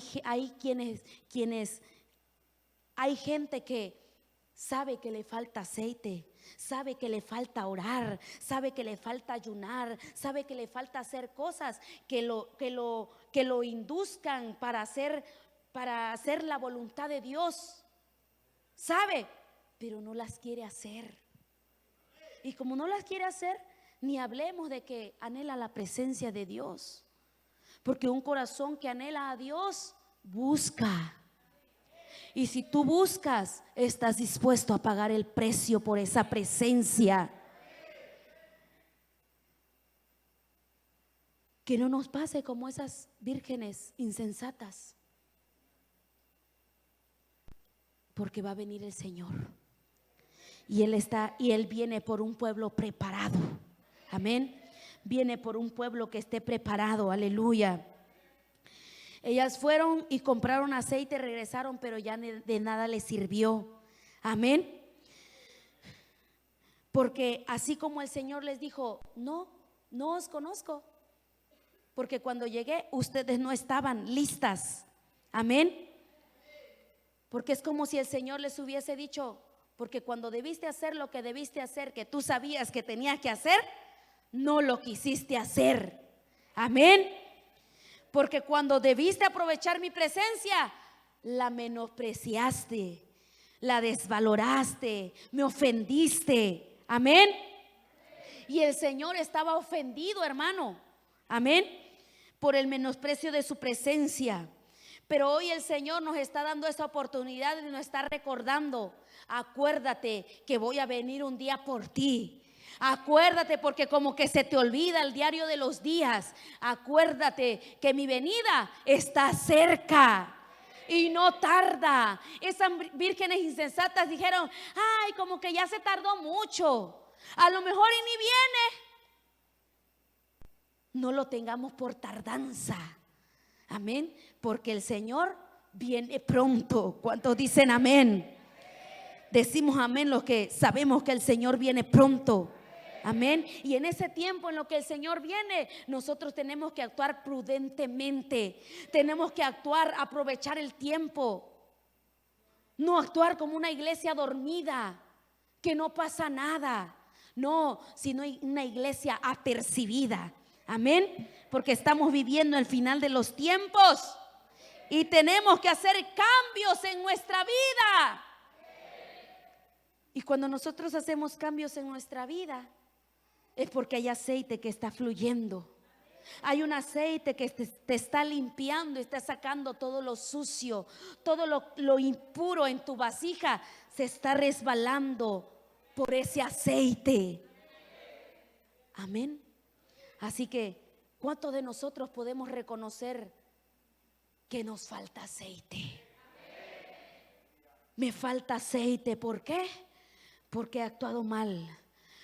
gente que sabe que le falta aceite, sabe que le falta orar, sabe que le falta ayunar, sabe que le falta hacer cosas que lo induzcan para hacer la voluntad de Dios. Sabe, pero no las quiere hacer. Y como no las quiere hacer, ni hablemos de que anhela la presencia de Dios. Porque un corazón que anhela a Dios busca. Y si tú buscas, estás dispuesto a pagar el precio por esa presencia. Que no nos pase como esas vírgenes insensatas, porque va a venir el Señor y Él viene por un pueblo preparado. Amén. Viene por un pueblo que esté preparado. Aleluya. Ellas fueron y compraron aceite, regresaron, pero ya de nada les sirvió. Amén. Porque así como el Señor les dijo, no os conozco, porque cuando llegué ustedes no estaban listas. Amén. Porque es como si el Señor les hubiese dicho, porque cuando debiste hacer lo que debiste hacer, que tú sabías que tenías que hacer, no lo quisiste hacer. Amén. Porque cuando debiste aprovechar mi presencia, la menospreciaste, la desvaloraste, me ofendiste. Amén. Y el Señor estaba ofendido, hermano. Amén. Por el menosprecio de su presencia. Pero hoy el Señor nos está dando esa oportunidad y nos está recordando: acuérdate que voy a venir un día por ti. Acuérdate, porque como que se te olvida el diario de los días. Acuérdate que mi venida está cerca y no tarda. Esas vírgenes insensatas dijeron: ay, como que ya se tardó mucho, a lo mejor y ni viene. No lo tengamos por tardanza. Amén. Porque el Señor viene pronto. ¿Cuántos dicen amén? Decimos amén los que sabemos que el Señor viene pronto. Amén. Y en ese tiempo en lo que el Señor viene, nosotros tenemos que actuar prudentemente. Tenemos que actuar, aprovechar el tiempo. No actuar como una iglesia dormida, que no pasa nada. No, sino una iglesia apercibida. Amén. Porque estamos viviendo el final de los tiempos y tenemos que hacer cambios en nuestra vida. Y cuando nosotros hacemos cambios en nuestra vida, es porque hay aceite que está fluyendo. Hay un aceite que te está limpiando, está sacando todo lo sucio, todo lo impuro en tu vasija. Se está resbalando por ese aceite. Amén. Así que, ¿cuántos de nosotros podemos reconocer que nos falta aceite? Me falta aceite. ¿Por qué? Porque he actuado mal,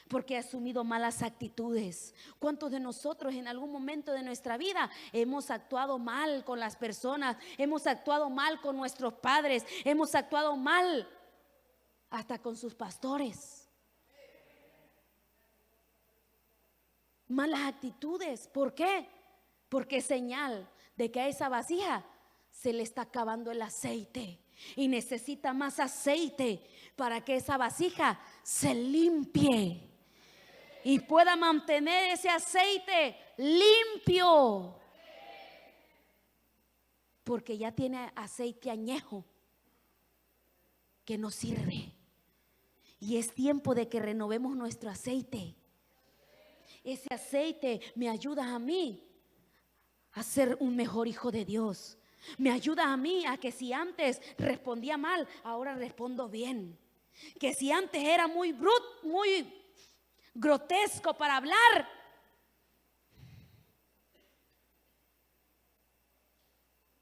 porque he asumido malas actitudes. ¿Cuántos de nosotros en algún momento de nuestra vida hemos actuado mal con las personas? Hemos actuado mal con nuestros padres, hemos actuado mal hasta con sus pastores. Malas actitudes. ¿Por qué? Porque es señal de que a esa vasija se le está acabando el aceite y necesita más aceite para que esa vasija se limpie y pueda mantener ese aceite limpio, porque ya tiene aceite añejo que no sirve. Y es tiempo de que renovemos nuestro aceite. Ese aceite me ayuda a mí a ser un mejor hijo de Dios. Me ayuda a mí a que si antes respondía mal, ahora respondo bien. Que si antes era muy grotesco para hablar,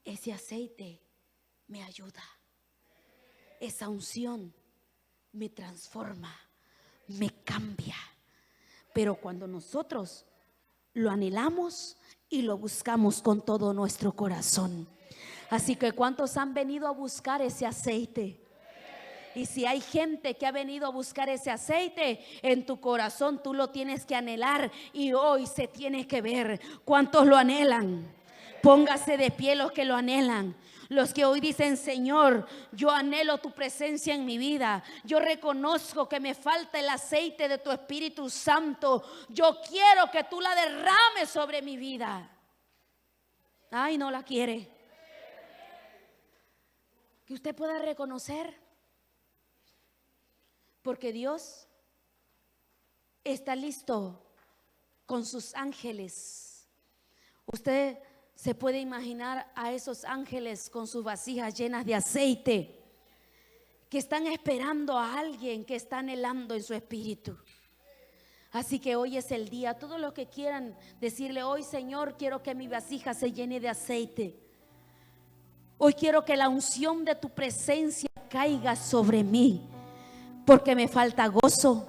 ese aceite me ayuda. Esa unción me transforma, me cambia. Pero cuando nosotros lo anhelamos y lo buscamos con todo nuestro corazón. Así que ¿cuántos han venido a buscar ese aceite? Y si hay gente que ha venido a buscar ese aceite, en tu corazón tú lo tienes que anhelar y hoy se tiene que ver. ¿Cuántos lo anhelan? Póngase de pie los que lo anhelan. Los que hoy dicen: Señor, yo anhelo tu presencia en mi vida. Yo reconozco que me falta el aceite de tu Espíritu Santo. Yo quiero que tú la derrames sobre mi vida. Ay, no la quiere. Que usted pueda reconocer. Porque Dios está listo con sus ángeles. Usted se puede imaginar a esos ángeles con sus vasijas llenas de aceite, que están esperando a alguien que está anhelando en su espíritu. Así que hoy es el día. Todos los que quieran decirle: hoy, Señor, quiero que mi vasija se llene de aceite. Hoy quiero que la unción de tu presencia caiga sobre mí, porque me falta gozo,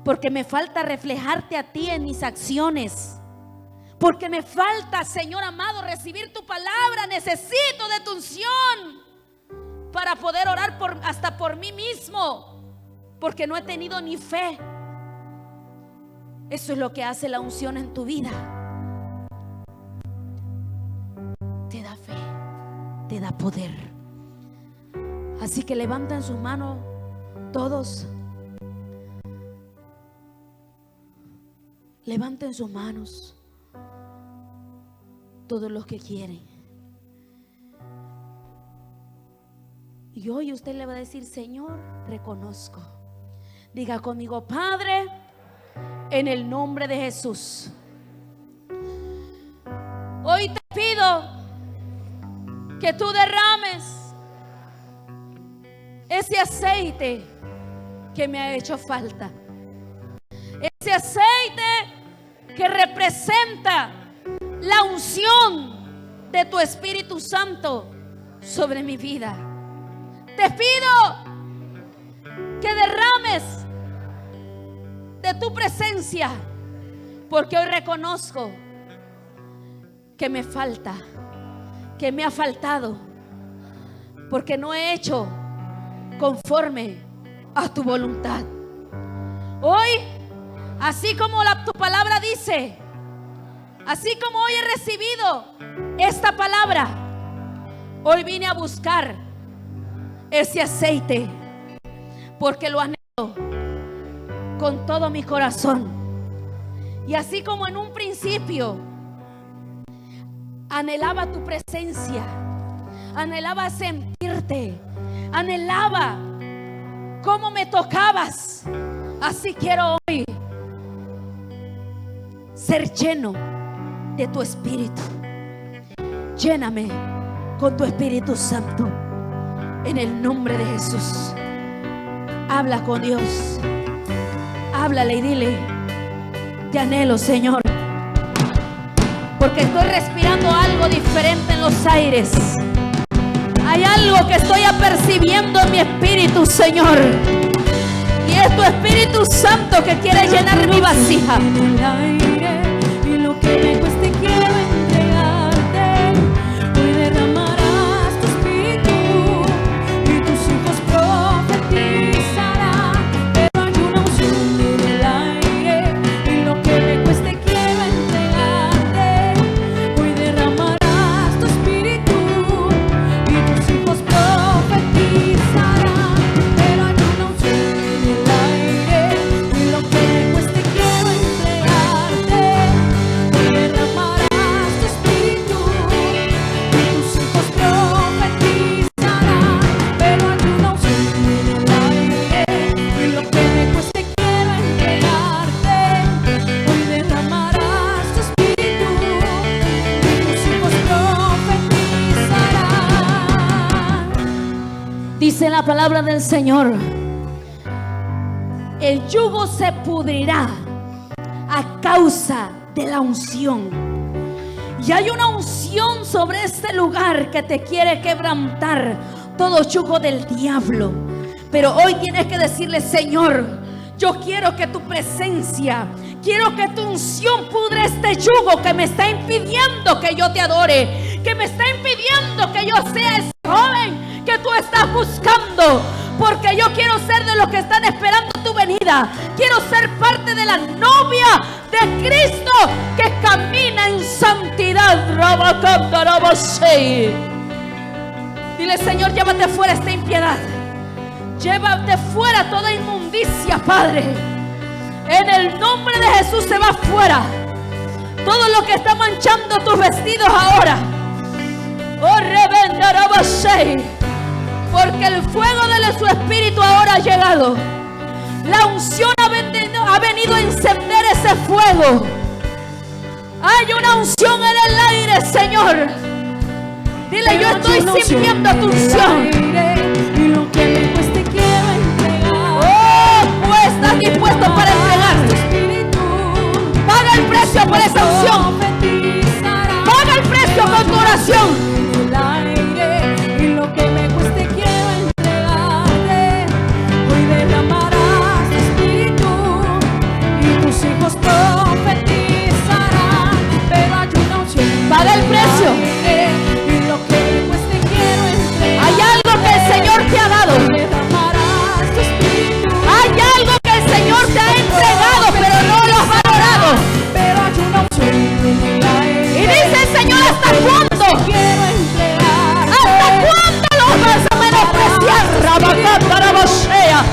porque me falta reflejarte a ti en mis acciones, porque me falta, Señor amado, recibir tu palabra. Necesito de tu unción para poder orar hasta por mí mismo, porque no he tenido ni fe. Eso es lo que hace la unción en tu vida. Te da fe, te da poder. Así que levanten sus manos todos. Levanten sus manos todos los que quieren. Y hoy usted le va a decir: Señor, reconozco. Diga conmigo: Padre, en el nombre de Jesús, hoy te pido que tú derrames ese aceite que me ha hecho falta. Ese aceite que representa la unción de tu Espíritu Santo sobre mi vida. Te pido que derrames de tu presencia, porque hoy reconozco que me falta, que me ha faltado, porque no he hecho conforme a tu voluntad. Hoy, así como tu palabra dice, así como hoy he recibido esta palabra, hoy vine a buscar ese aceite, porque lo anhelo con todo mi corazón. Y así como en un principio anhelaba tu presencia, anhelaba sentirte, anhelaba cómo me tocabas, así quiero hoy ser lleno de tu Espíritu. Lléname con tu Espíritu Santo, en el nombre de Jesús. Habla con Dios. Háblale y dile: te anhelo, Señor, porque estoy respirando algo diferente en los aires. Hay algo que estoy apercibiendo en mi espíritu, Señor, y es tu Espíritu Santo que quiere llenar mi vasija. Y lo que me cueste quiero entregarte. Hoy derramarás tu Espíritu y tus hijos profetizarán. Pero hay una unción en el aire, y lo que me cueste quiero entregarte. Hoy derramarás tu Espíritu y tus hijos profetizarán. Pero hay una unción en el aire, y lo que me cueste quiero entregarte. Hoy derramarás tu Espíritu y tus hijos profetizarán. Pero hay una unción en el aire, y lo que me cueste quiero entregarte. Hoy derramarás tu Espíritu y tus hijos profetizarán. Dice la palabra del Señor: el yugo se pudrirá a causa de la unción. Y hay una unción sobre este lugar que te quiere quebrantar todo yugo del diablo. Pero hoy tienes que decirle: Señor, yo quiero que tu presencia, quiero que tu unción pudre este yugo que me está impidiendo que yo te adore, que me está impidiendo que yo sea ese joven que tú estás buscando. Porque yo quiero ser de los que están esperando tu venida. Quiero ser parte de la novia de Cristo que camina en santidad. Dile: Señor, llévate fuera esta impiedad. Llévate fuera toda inmundicia, Padre. En el nombre de Jesús se va fuera todo lo que está manchando tus vestidos ahora. Oh, porque el fuego de su espíritu ahora ha llegado. La unción ha venido a encender ese fuego. Hay una unción en el aire, Señor. Dile: yo estoy sintiendo tu unción. Y lo que me cueste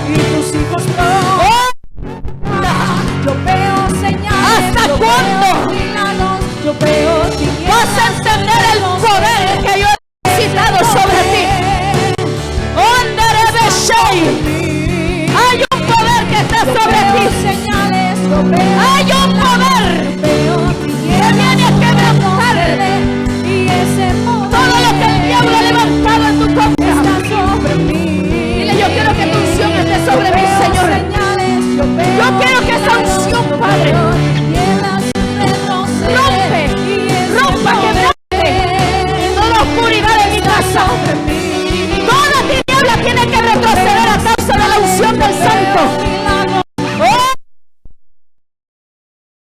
y tus hijos no. Yo veo señales, ¿hasta yo cuándo veo milagros, yo veo tinieblas vas a entender el